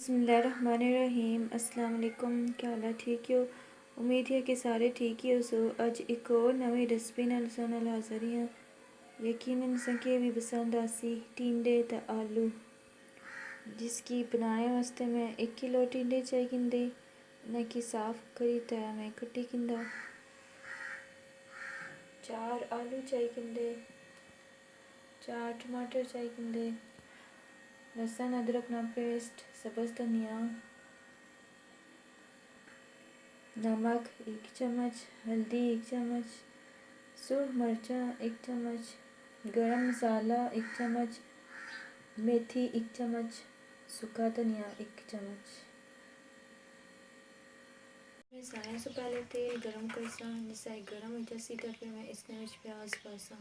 बिस्मिल्लाहिर्रहमानिर्रहीम। अस्सलाम वालेकुम। क्या हाल है? ठीक हो? उम्मीद है कि सारे ठीक ही हो। सो अज एक और नवी रेसिपी नाल हाज़र ही हाँ। यकीनन सके भी पसंद आसी टिंडे ते आलू, जिसकी बनाने वास्ते मैं 1 किलो टिंडे चाहिए किंदे न कि साफ करी ते मैं कट्टी किंदा, 4 आलू चाहिए किंदे, 4 टमाटर चाहिए किंदे, लहसुन अदरक ना पेस्ट, सब्ज़ धनिया, नमक 1 चम्मच, हल्दी 1 चम्मच, सुरख मिर्चा 1 चम्मच, गरम मसाला 1 चम्मच, मेथी 1 चम्मच, सूखा धनिया 1 चम्मच। मैं सारे से पहले तेल गरम करसा, जिससे गरम हो जासी तो फिर मैं इसमें प्याज पासा।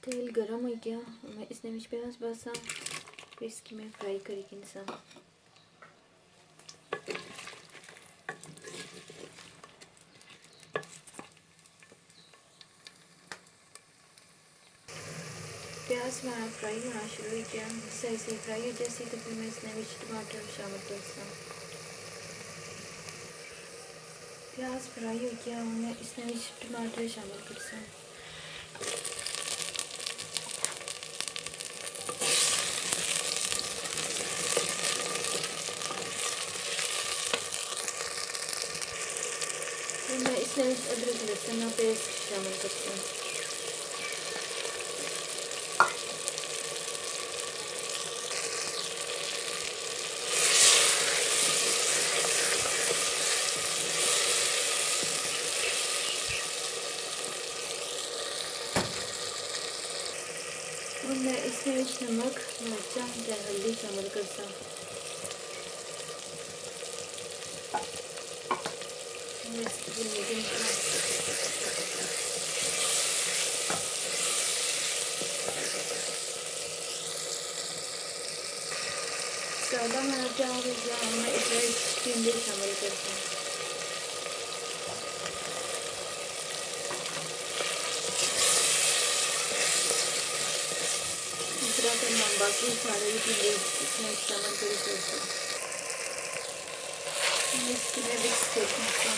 तेल गरम हो गया, मैं इसमें प्याज पासा, फिर इसकी मैं फ्राई करी किनसा। प्याज हमारा फ्राई होना शुरू हो गया, सही से फ्राई हो जैसी तो फिर मैं इसमें टमाटर शामिल करता। प्याज फ्राई हो गया, मैं इसमें टमाटर शामिल करता। फिर मैं इसमें अदरक लहसुन का पेस्ट शामिल करता हूँ। और मैं इसमें नमक, मिर्चा या हल्दी शामिल करता हूँ। ज़्यादा हमारा क्या हो गया, मैं इसमें टिंडे शामिल करता हूँ। इस तरह से मैं बाकी सारे टिंडे इसमें शामिल करता हूँ। इसकी मैं मिक्स करती हूँ।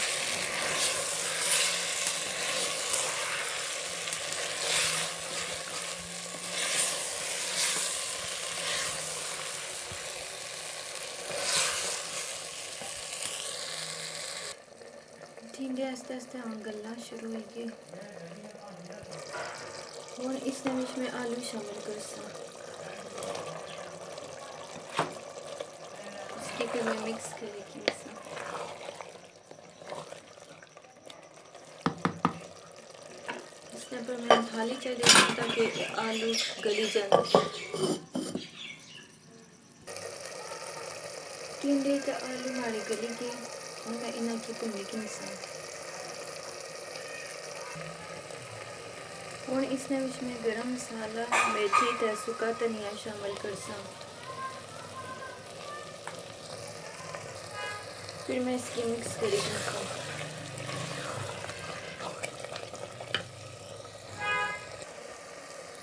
टिंडे आस्ते आस्ते हम गलना शुरू हो गए और इसमें मैं आलू शामिल करता। इसके फिर मैं मिक्स करेगी इसमें पर मैं थाली चाहिए ताकि आलू गली जाए। टिंडे तो आलू हमारे गली के और मैं इन्हें की भुनी की मिसाल और इसमें मैं गरम मसाला, मेथी ते सूखा धनिया शामिल करसा। फिर मैं इसकी मिक्स करी रखा।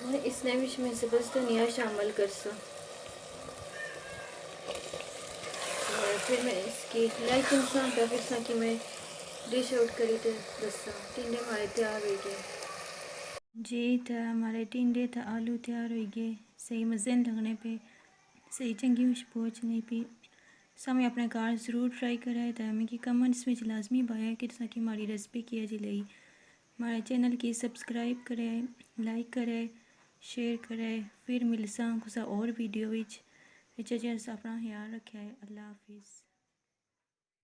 और इसमें मैं सब्ज़ धनिया शामिल करसा। और फिर मैं इसकी लाइक इंसान का फिर कि मैं डिश आउट करी तो दसा। टिंडे हमारे तैयार हो गए जी। तो हमारे टिंडे तो आलू तैयार हो गए, सही मज़े लगने पे, सही चंगी खुशबू नहीं पी। समय अपने घर ज़रूर ट्राई कराए तो मिगी कमेंट्स में लाजमी पाया कि कि हमारी रेसिपी की जी लई। हमारे चैनल की सब्सक्राइब करें, लाइक करें, शेयर करें। फिर मिलसा कुछ और वीडियो विच अपना ख्याल रखें। अल्लाह हाफिज़।